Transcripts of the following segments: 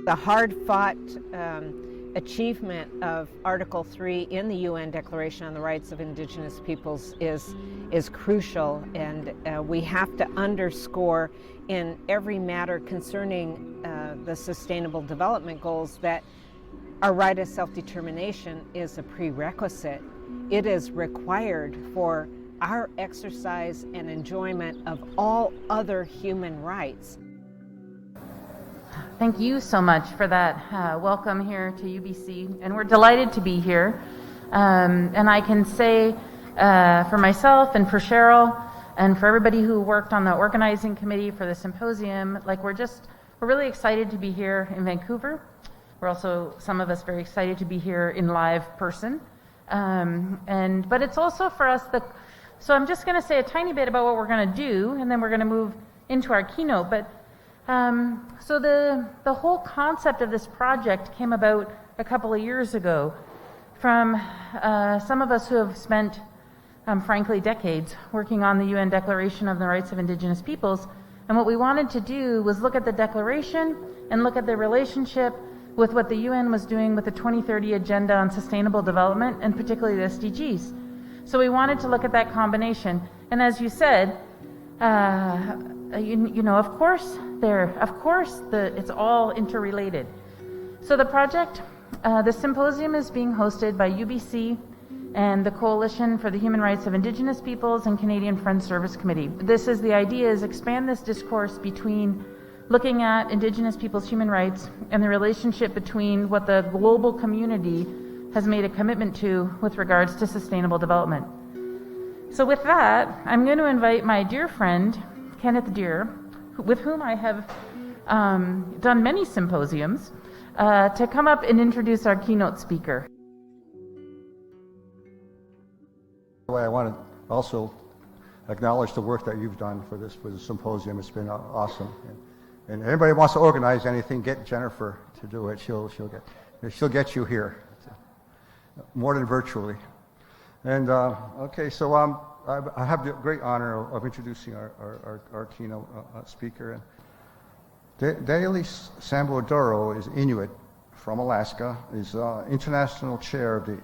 The hard-fought achievement of Article 3 in the UN Declaration on the Rights of Indigenous Peoples is crucial, and we have to underscore in every matter concerning the Sustainable Development Goals that our right of self-determination is a prerequisite. It is required for our exercise and enjoyment of all other human rights. Thank you so much for that welcome here to UBC, and we're delighted to be here. And I can say for myself and for Cheryl and for everybody who worked on the organizing committee for the symposium, like we're really excited to be here in Vancouver. We're also, some of us, very excited to be here in live person. But it's also for us, so I'm just going to say a tiny bit about what we're going to do, and then we're going to move into our keynote. But so the whole concept of this project came about a couple of years ago from some of us who have spent, frankly, decades working on the UN Declaration of the Rights of Indigenous Peoples. And what we wanted to do was look at the Declaration and look at the relationship with what the UN was doing with the 2030 Agenda on Sustainable Development, and particularly the SDGs. So we wanted to look at that combination. And as you said, of course, it's all interrelated. So the project, the symposium is being hosted by UBC and the Coalition for the Human Rights of Indigenous Peoples and Canadian Friends Service Committee. The idea is expand this discourse between looking at Indigenous peoples' human rights and the relationship between what the global community has made a commitment to with regards to sustainable development. So with that, I'm going to invite my dear friend, Kenneth Deere, with whom I have done many symposiums, to come up and introduce our keynote speaker. I want to also acknowledge the work that you've done for the symposium. It's been awesome. And anybody who wants to organize anything, get Jennifer to do it. She'll get you here, more than virtually. And okay, so I have the great honor of introducing our keynote speaker. Dalee Sambo Dorough is Inuit from Alaska, is international chair of the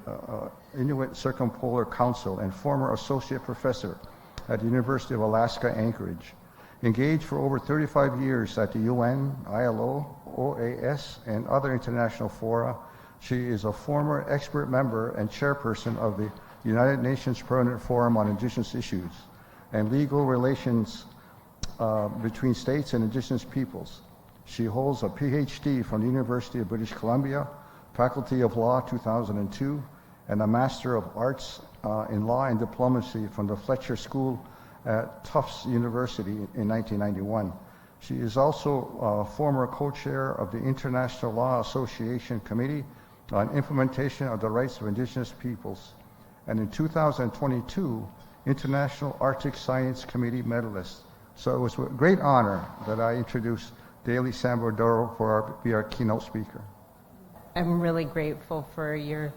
Inuit Circumpolar Council and former associate professor at the University of Alaska Anchorage. Engaged for over 35 years at the UN, ILO, OAS, and other international fora, she is a former expert member and chairperson of the United Nations Permanent Forum on Indigenous Issues and Legal Relations between States and Indigenous Peoples. She holds a PhD from the University of British Columbia, Faculty of Law 2002, and a Master of Arts in Law and Diplomacy from the Fletcher School at Tufts University in 1991. She is also a former co-chair of the International Law Association Committee on Implementation of the Rights of Indigenous Peoples, and in 2022, International Arctic Science Committee Medalist. So it was with great honor that I introduced Dalee Sambo Dorough be our keynote speaker. I'm really grateful for your,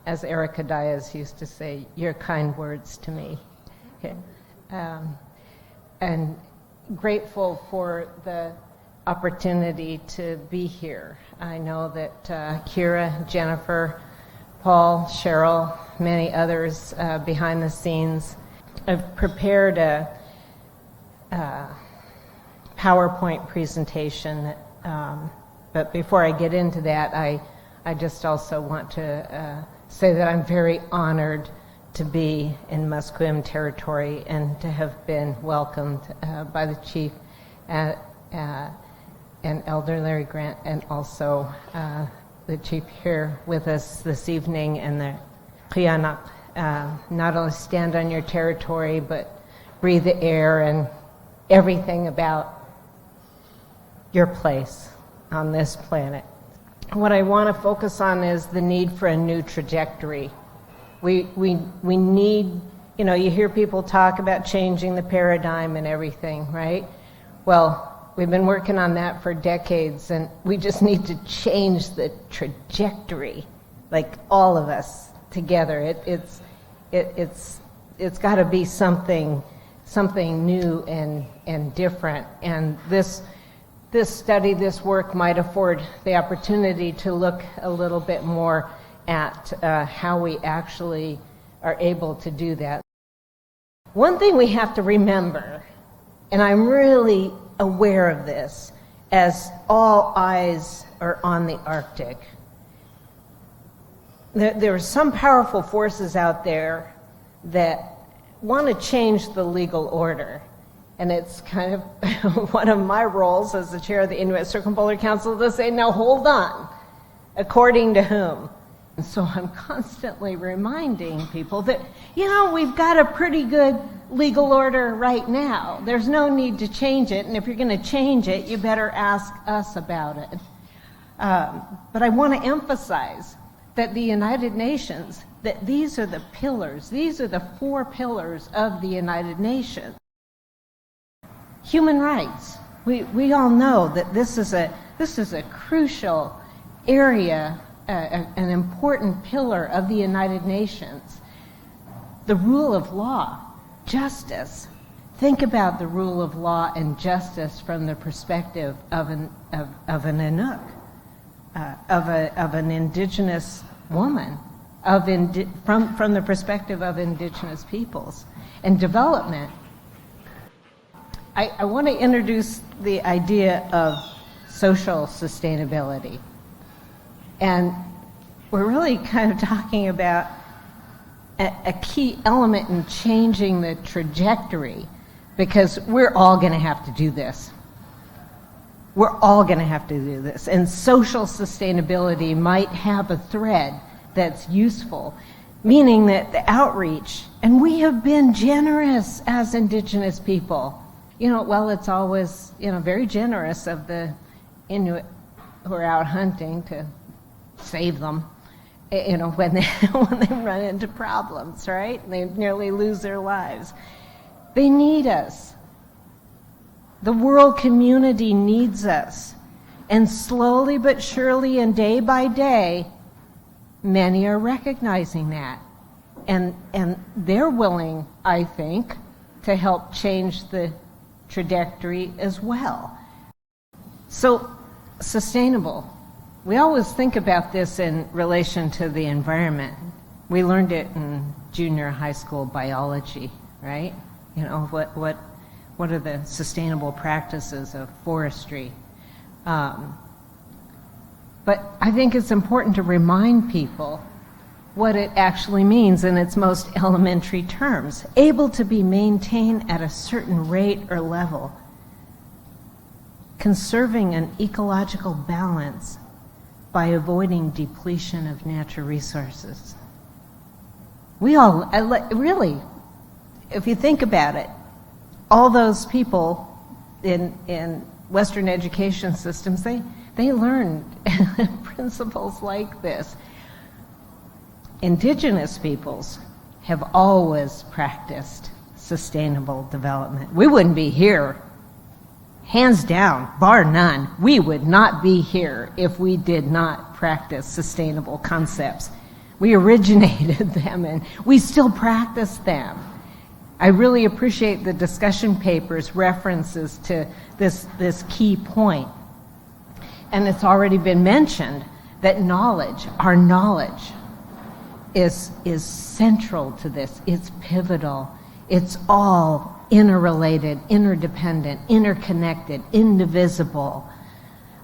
as Erica Diaz used to say, your kind words to me. Okay. And grateful for the opportunity to be here. I know that Kira, Jennifer, Paul, Cheryl, many others behind the scenes have prepared a PowerPoint presentation. But before I get into that, I just also want to say that I'm very honored to be in Musqueam territory and to have been welcomed by the chief and Elder Larry Grant, and also the chief here with us this evening, and the Qianak, not only stand on your territory, but breathe the air and everything about your place on this planet. What I want to focus on is the need for a new trajectory. We need, you hear people talk about changing the paradigm and everything, right? Well, we've been working on that for decades, and we just need to change the trajectory, like all of us together. It's got to be something new and different. And this this study, this work might afford the opportunity to look a little bit more at how we actually are able to do that. One thing we have to remember, and I'm really aware of this, as all eyes are on the Arctic, there are some powerful forces out there that want to change the legal order. And it's kind of one of my roles as the chair of the Inuit Circumpolar Council to say, now hold on, according to whom? And so I'm constantly reminding people that, we've got a pretty good legal order right now. There's no need to change it, and if you're going to change it, you better ask us about it. But I want to emphasize that the United Nations, that these are the pillars, these are the 4 pillars of the United Nations. Human rights. We all know that this is a crucial area, an important pillar of the United Nations. The rule of law, justice. Think about the rule of law and justice from the perspective of an Inuk, of an Indigenous woman, from the perspective of Indigenous peoples, and development. I want to introduce the idea of social sustainability. And we're really kind of talking about a key element in changing the trajectory, because we're all going to have to do this. We're all going to have to do this. And social sustainability might have a thread that's useful, meaning that the outreach, and we have been generous as Indigenous people. It's always, very generous of the Inuit who are out hunting to save them, when they run into problems, right? They nearly lose their lives. They need us. The world community needs us. And slowly but surely and day by day, many are recognizing that. And they're willing, I think, to help change the trajectory as well. So, sustainable. We always think about this in relation to the environment. We learned it in junior high school biology, right? What are the sustainable practices of forestry? But I think it's important to remind people what it actually means in its most elementary terms. Able to be maintained at a certain rate or level. Conserving an ecological balance by avoiding depletion of natural resources. Really, if you think about it, all those people in Western education systems, they learned principles like this. Indigenous peoples have always practiced sustainable development. We wouldn't be here, hands down, bar none. We would not be here if we did not practice sustainable concepts. We originated them and we still practice them. I really appreciate the discussion paper's references to this key point. And it's already been mentioned that our knowledge is central to this. It's pivotal. It's all interrelated, interdependent, interconnected, indivisible.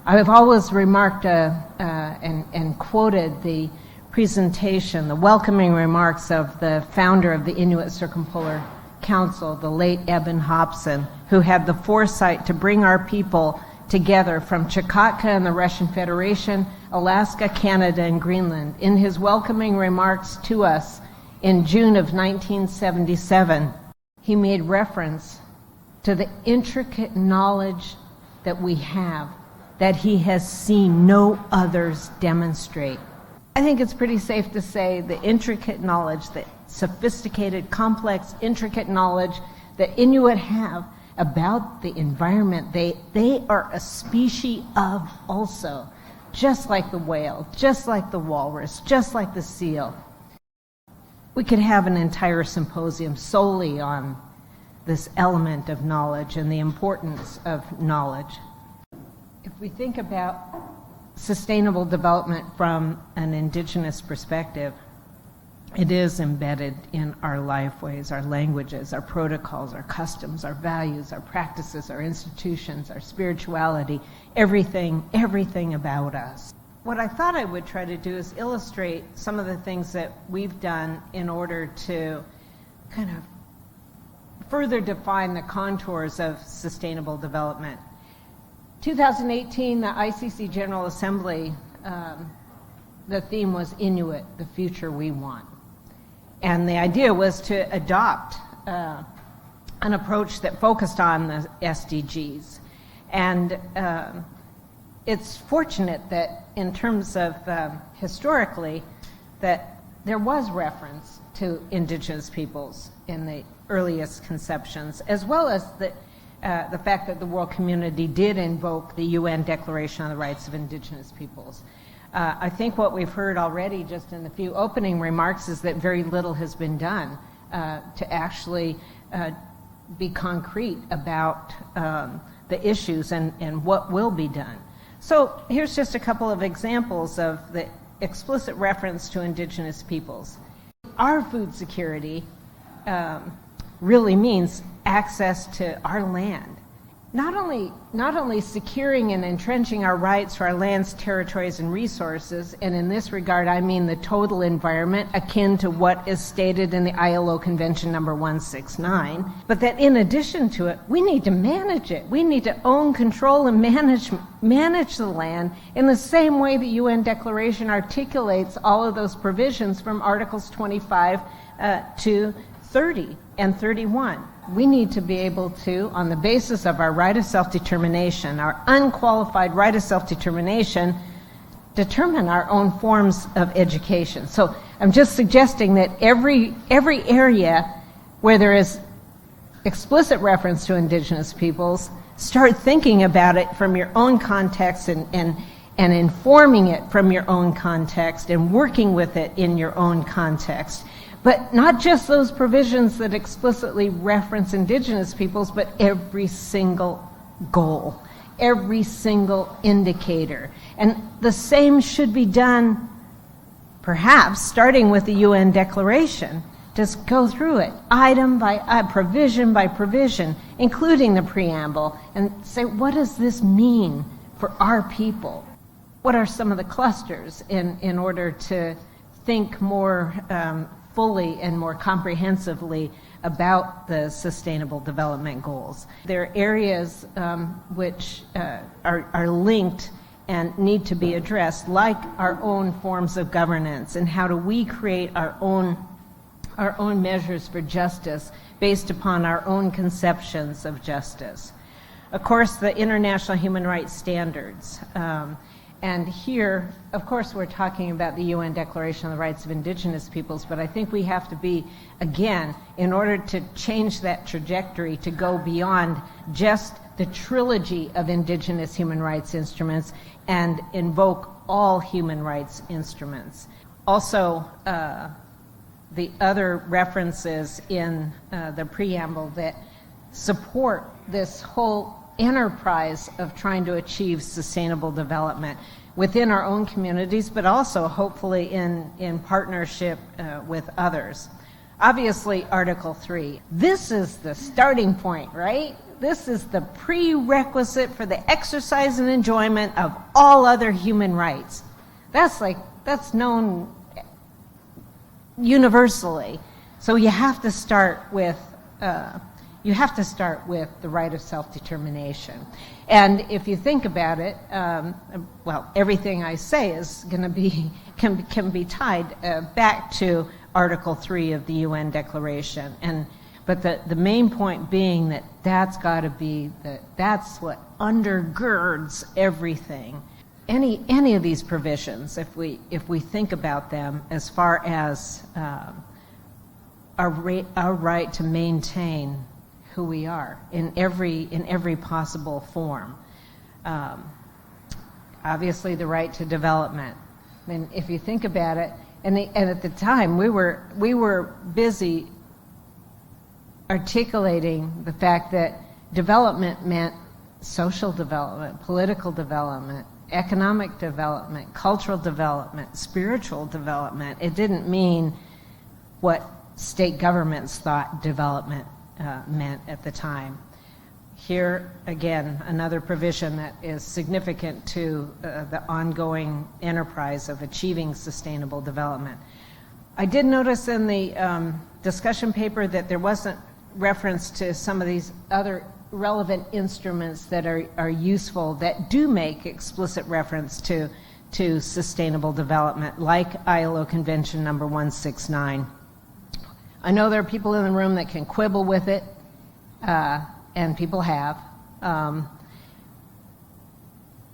I've always remarked and quoted the presentation, the welcoming remarks of the founder of the Inuit Circumpolar Council, the late Eben Hobson, who had the foresight to bring our people together from Chukotka and the Russian Federation, Alaska, Canada, and Greenland. In his welcoming remarks to us in June of 1977, he made reference to the intricate knowledge that we have, that he has seen no others demonstrate. I think it's pretty safe to say the intricate knowledge, the sophisticated, complex, intricate knowledge that Inuit have about the environment, they are a species of also, just like the whale, just like the walrus, just like the seal. We could have an entire symposium solely on this element of knowledge and the importance of knowledge. If we think about sustainable development from an Indigenous perspective, it is embedded in our lifeways, our languages, our protocols, our customs, our values, our practices, our institutions, our spirituality, everything about us. What I thought I would try to do is illustrate some of the things that we've done in order to kind of further define the contours of sustainable development. 2018, the ICC General Assembly, the theme was Inuit, the future we want. And the idea was to adopt an approach that focused on the SDGs. And it's fortunate that in terms of historically, that there was reference to Indigenous peoples in the earliest conceptions, as well as the fact that the world community did invoke the UN Declaration on the Rights of Indigenous Peoples. I think what we've heard already just in the few opening remarks is that very little has been done to actually be concrete about the issues and what will be done. So here's just a couple of examples of the explicit reference to Indigenous peoples. Our food security really means access to our land. Not only securing and entrenching our rights for our lands, territories, and resources, and in this regard I mean the total environment akin to what is stated in the ILO Convention number 169, but that in addition to it, we need to manage it. We need to own, control, and manage the land in the same way the UN Declaration articulates all of those provisions from Articles 25 to 30 and 31. We need to be able to, on the basis of our right of self-determination, our unqualified right of self-determination, determine our own forms of education. So I'm just suggesting that every area where there is explicit reference to Indigenous peoples, start thinking about it from your own context and informing it from your own context and working with it in your own context. But not just those provisions that explicitly reference Indigenous peoples, but every single goal, every single indicator. And the same should be done, perhaps, starting with the UN Declaration. Just go through it, item by provision by provision, including the preamble, and say, what does this mean for our people? What are some of the clusters in order to think more fully and more comprehensively about the Sustainable Development Goals? There are areas which are linked and need to be addressed, like our own forms of governance, and how do we create our own measures for justice based upon our own conceptions of justice. Of course, the international human rights standards. And here, of course, we're talking about the UN Declaration on the Rights of Indigenous Peoples, but I think we have to be, again, in order to change that trajectory, to go beyond just the trilogy of Indigenous human rights instruments and invoke all human rights instruments. Also, the other references in the preamble that support this whole enterprise of trying to achieve sustainable development within our own communities, but also hopefully in partnership with others. Obviously, Article 3. This is the starting point, right? This is the prerequisite for the exercise and enjoyment of all other human rights. That's known universally. So you have to start with the right of self-determination. And if you think about it, everything I say is going to be can be tied back to Article 3 of the UN Declaration. But the main point being that that's got to be that's what undergirds everything. Any of these provisions, if we think about them as far as our right to maintain who we are in every possible form. Obviously, the right to development. And if you think about it, and at the time we were busy articulating the fact that development meant social development, political development, economic development, cultural development, spiritual development. It didn't mean what state governments thought development meant at the time. Here, again, another provision that is significant to the ongoing enterprise of achieving sustainable development. I did notice in the discussion paper that there wasn't reference to some of these other relevant instruments that are useful, that do make explicit reference to sustainable development, like ILO Convention number 169. I know there are people in the room that can quibble with it, and people have.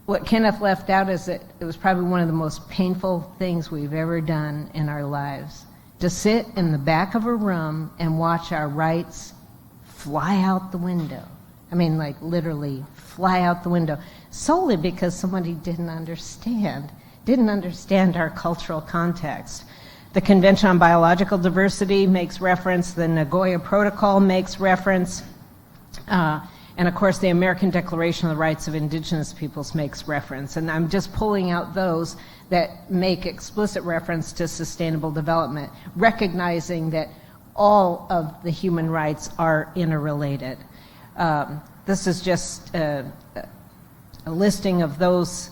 What Kenneth left out is that it was probably one of the most painful things we've ever done in our lives. To sit in the back of a room and watch our rights fly out the window. I mean, like literally fly out the window, solely because somebody didn't understand our cultural context. The Convention on Biological Diversity makes reference, the Nagoya Protocol makes reference, and of course the American Declaration of the Rights of Indigenous Peoples makes reference. And I'm just pulling out those that make explicit reference to sustainable development, recognizing that all of the human rights are interrelated. This is just a listing of those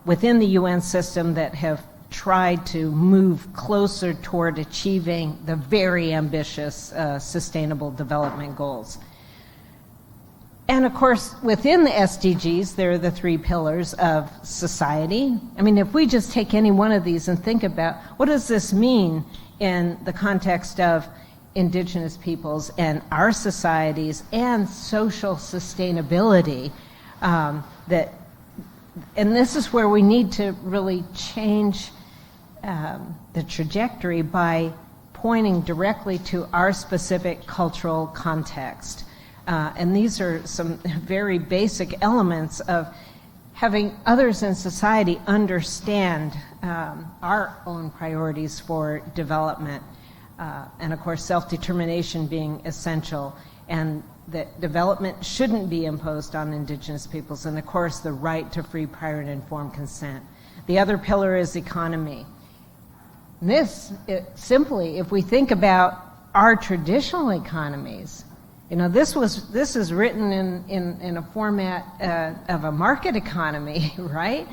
within the UN system that have tried to move closer toward achieving the very ambitious sustainable development goals. And of course, within the SDGs, there are the 3 pillars of society. I mean, if we just take any one of these and think about what does this mean in the context of Indigenous peoples and our societies and social sustainability, and this is where we need to really change the trajectory by pointing directly to our specific cultural context. And these are some very basic elements of having others in society understand our own priorities for development. And of course, self-determination being essential, and that development shouldn't be imposed on Indigenous peoples, and of course, the right to free, prior, and informed consent. The other pillar is economy. Simply, if we think about our traditional economies, you know, this is written in a format of a market economy, right?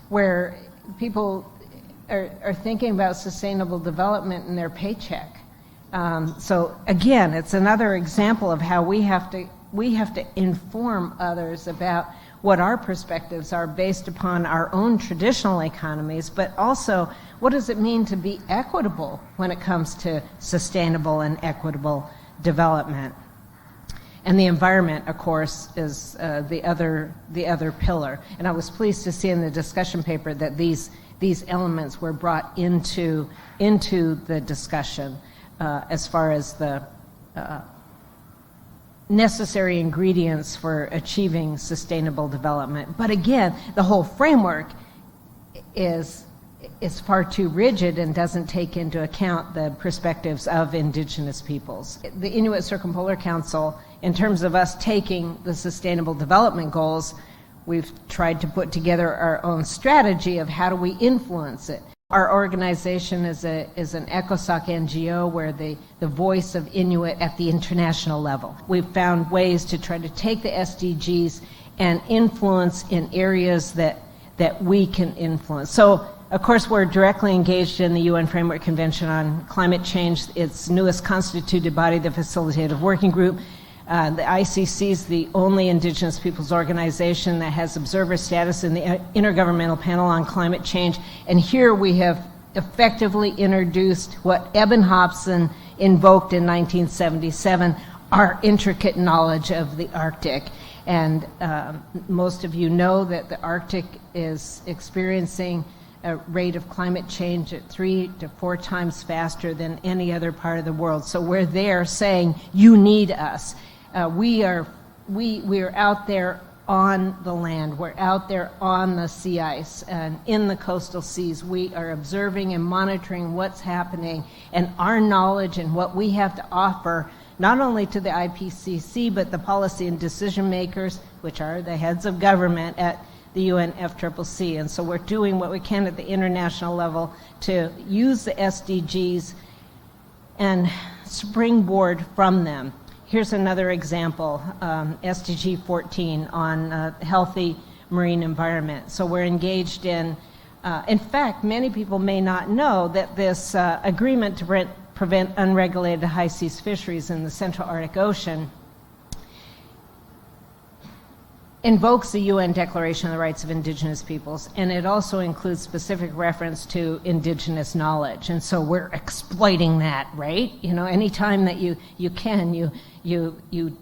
Where people are thinking about sustainable development in their paycheck. So again, it's another example of how we have to inform others about what our perspectives are based upon our own traditional economies, but also what does it mean to be equitable when it comes to sustainable and equitable development. And the environment, of course, is the other pillar. And I was pleased to see in the discussion paper that these elements were brought into the discussion as far as the necessary ingredients for achieving sustainable development. But again, the whole framework is far too rigid and doesn't take into account the perspectives of Indigenous peoples. The Inuit Circumpolar Council, in terms of us taking the Sustainable Development Goals, we've tried to put together our own strategy of how do we influence it. Our organization is an ECOSOC NGO where the voice of Inuit at the international level. We've found ways to try to take the SDGs and influence in areas that we can influence. So, of course, we're directly engaged in the UN Framework Convention on Climate Change, its newest constituted body, the Facilitative Working Group. The ICC is the only Indigenous peoples organization that has observer status in the Intergovernmental Panel on Climate Change. And here we have effectively introduced what Eben Hobson invoked in 1977, our intricate knowledge of the Arctic. And most of you know that the Arctic is experiencing a rate of climate change at 3 to 4 times faster than any other part of the world. So we're there saying, you need us. We are out there on the land. We're out there on the sea ice and in the coastal seas. We are observing and monitoring what's happening, and our knowledge and what we have to offer, not only to the IPCC, but the policy and decision makers, which are the heads of government at the UNFCCC. And so we're doing what we can at the international level to use the SDGs and springboard from them. Here's another example, SDG 14 on healthy marine environment. So we're engaged in fact, many people may not know that this agreement to prevent unregulated high seas fisheries in the Central Arctic Ocean invokes the UN Declaration of the Rights of Indigenous Peoples, and it also includes specific reference to indigenous knowledge. And so we're exploiting that, right? You know, anytime that you can, you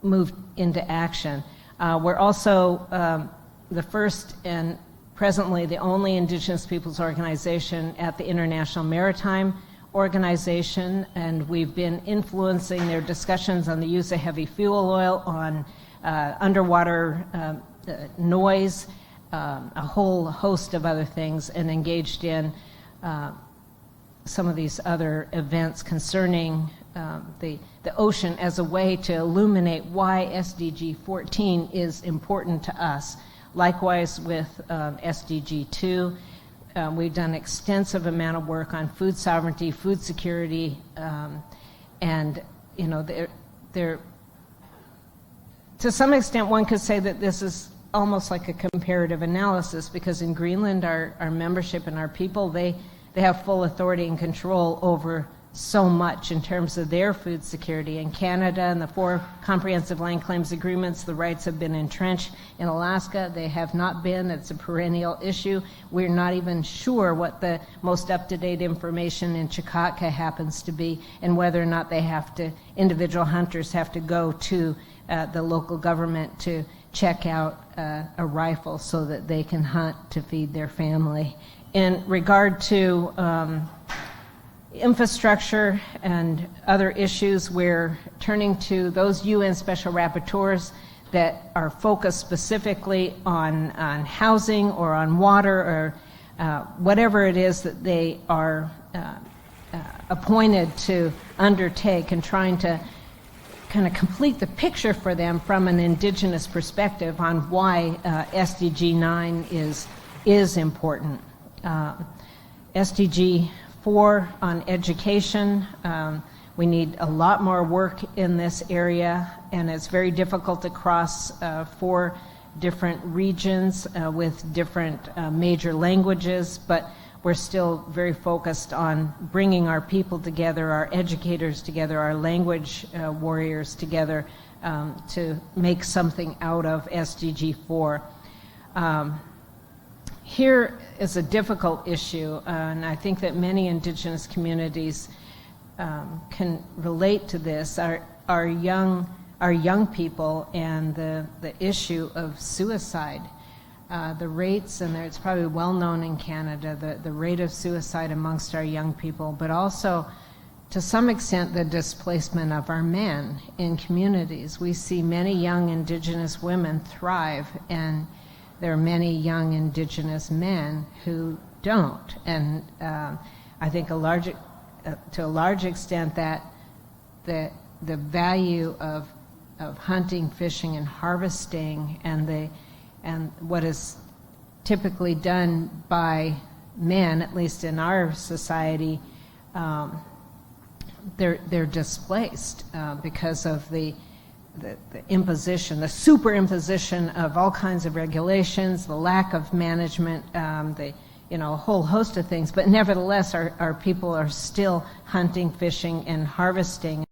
move into action. We're also the first and presently the only Indigenous Peoples organization at the International Maritime Organization, and we've been influencing their discussions on the use of heavy fuel oil, on underwater noise, a whole host of other things, and engaged in some of these other events concerning the ocean as a way to illuminate why SDG 14 is important to us. Likewise with SDG 2, we've done extensive amount of work on food sovereignty, food security, and you know, they're to some extent, one could say that this is almost like a comparative analysis, because in Greenland, our membership and our people, they have full authority and control over so much in terms of their food security. In Canada and the 4 comprehensive land claims agreements, the rights have been entrenched. In Alaska, they have not been. It's a perennial issue. We're not even sure what the most up-to-date information in Chukotka happens to be, and whether or not they have to, individual hunters have to go to the local government to check out a rifle so that they can hunt to feed their family. In regard to infrastructure and other issues, we're turning to those UN special rapporteurs that are focused specifically on housing or on water or whatever it is that they are appointed to undertake, and trying to kind of complete the picture for them from an Indigenous perspective on why SDG 9 is important. SDG 4 on education, we need a lot more work in this area, and it's very difficult to cross 4 different regions with different major languages, but we're still very focused on bringing our people together, our educators together, our language warriors together to make something out of SDG 4. Here is a difficult issue, and I think that many Indigenous communities can relate to this. Our young people and the issue of suicide. The rates, and it's probably well known in Canada, the rate of suicide amongst our young people, but also to some extent the displacement of our men in communities. We see many young Indigenous women thrive, and there are many young Indigenous men who don't. And I think to a large extent that the value of hunting, fishing, and harvesting, and what is typically done by men, at least in our society, they're displaced because of the imposition, the superimposition of all kinds of regulations, the lack of management, a whole host of things. But nevertheless, our people are still hunting, fishing, and harvesting.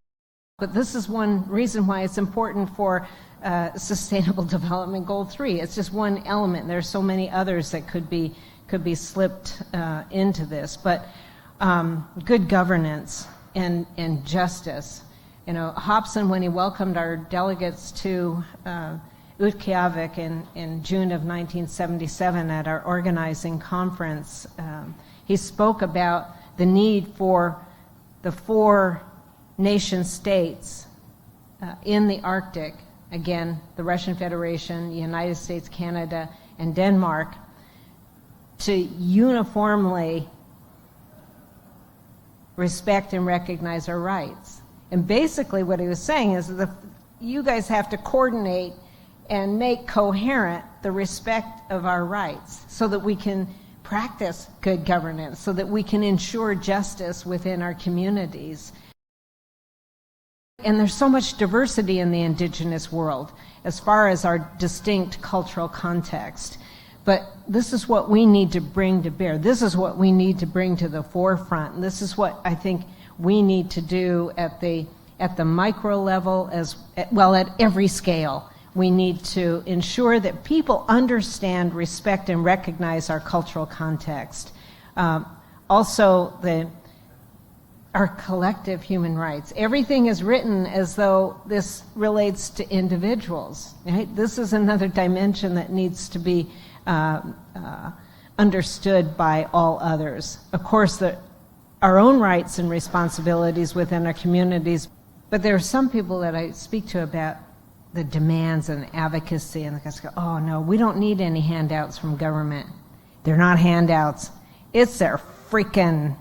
But this is one reason why it's important for Sustainable Development Goal 3. It's just one element. There are so many others that could be slipped into this. But good governance and justice. You know, Hobson, when he welcomed our delegates to Utqiagvik in June of 1977 at our organizing conference, he spoke about the need for the 4 nation states in the Arctic again, the Russian Federation, the United States, Canada, and Denmark, to uniformly respect and recognize our rights. And basically what he was saying is that you guys have to coordinate and make coherent the respect of our rights so that we can practice good governance, so that we can ensure justice within our communities. And there's so much diversity in the Indigenous world as far as our distinct cultural context. But this is what we need to bring to bear. This is what we need to bring to the forefront. And this is what I think we need to do at the micro level as well, at every scale. We need to ensure that people understand, respect, and recognize our cultural context. Also, our collective human rights. Everything is written as though this relates to individuals. Right? This is another dimension that needs to be understood by all others. Of course, our own rights and responsibilities within our communities, but there are some people that I speak to about the demands and advocacy, and the guys go, oh no, we don't need any handouts from government. They're not handouts. It's their freaking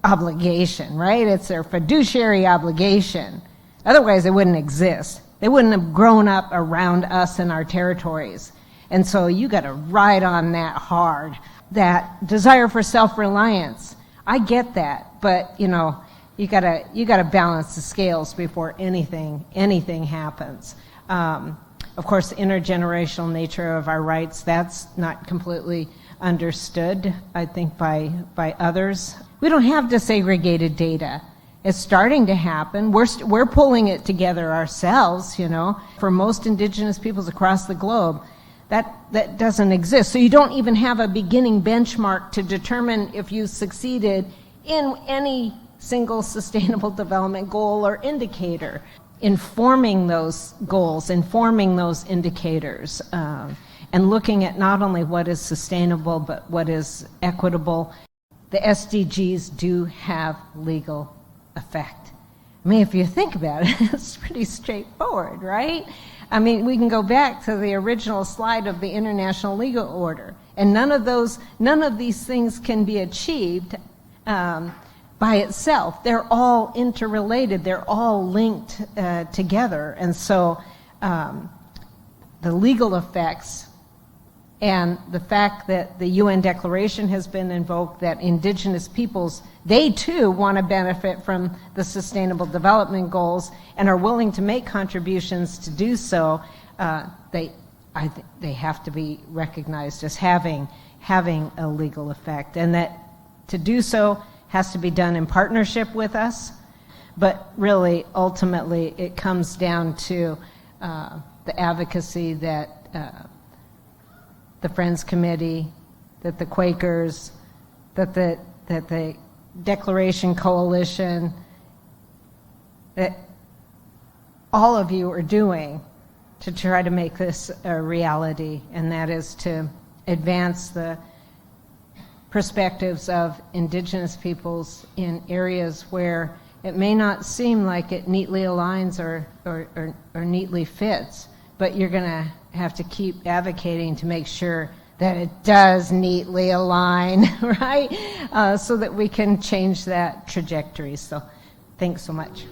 obligation, right? It's their fiduciary obligation. Otherwise, they wouldn't exist. They wouldn't have grown up around us and our territories. And so you got to ride on that hard. That desire for self-reliance. I get that, but you got to balance the scales before anything happens. Of course, the intergenerational nature of our rights, that's not completely understood, I think, by others. We don't have disaggregated data. It's starting to happen. We're pulling it together ourselves, For most Indigenous peoples across the globe, that doesn't exist. So you don't even have a beginning benchmark to determine if you succeeded in any single sustainable development goal or indicator. Informing those goals, informing those indicators, and looking at not only what is sustainable, but what is equitable. The SDGs do have legal effect. I mean, if you think about it, it's pretty straightforward, right? I mean, we can go back to the original slide of the International Legal Order, and none of these things can be achieved by itself. They're all interrelated. They're all linked together. And so the legal effects and the fact that the UN Declaration has been invoked, that Indigenous peoples, they too want to benefit from the Sustainable Development Goals and are willing to make contributions to do so, they have to be recognized as having a legal effect. And that to do so has to be done in partnership with us, but really, ultimately, it comes down to the advocacy that the Friends Committee, that the Quakers, that the Declaration Coalition, that all of you are doing to try to make this a reality, and that is to advance the perspectives of Indigenous peoples in areas where it may not seem like it neatly aligns or neatly fits, but you're going to have to keep advocating to make sure that it does neatly align, right? So that we can change that trajectory. So thanks so much.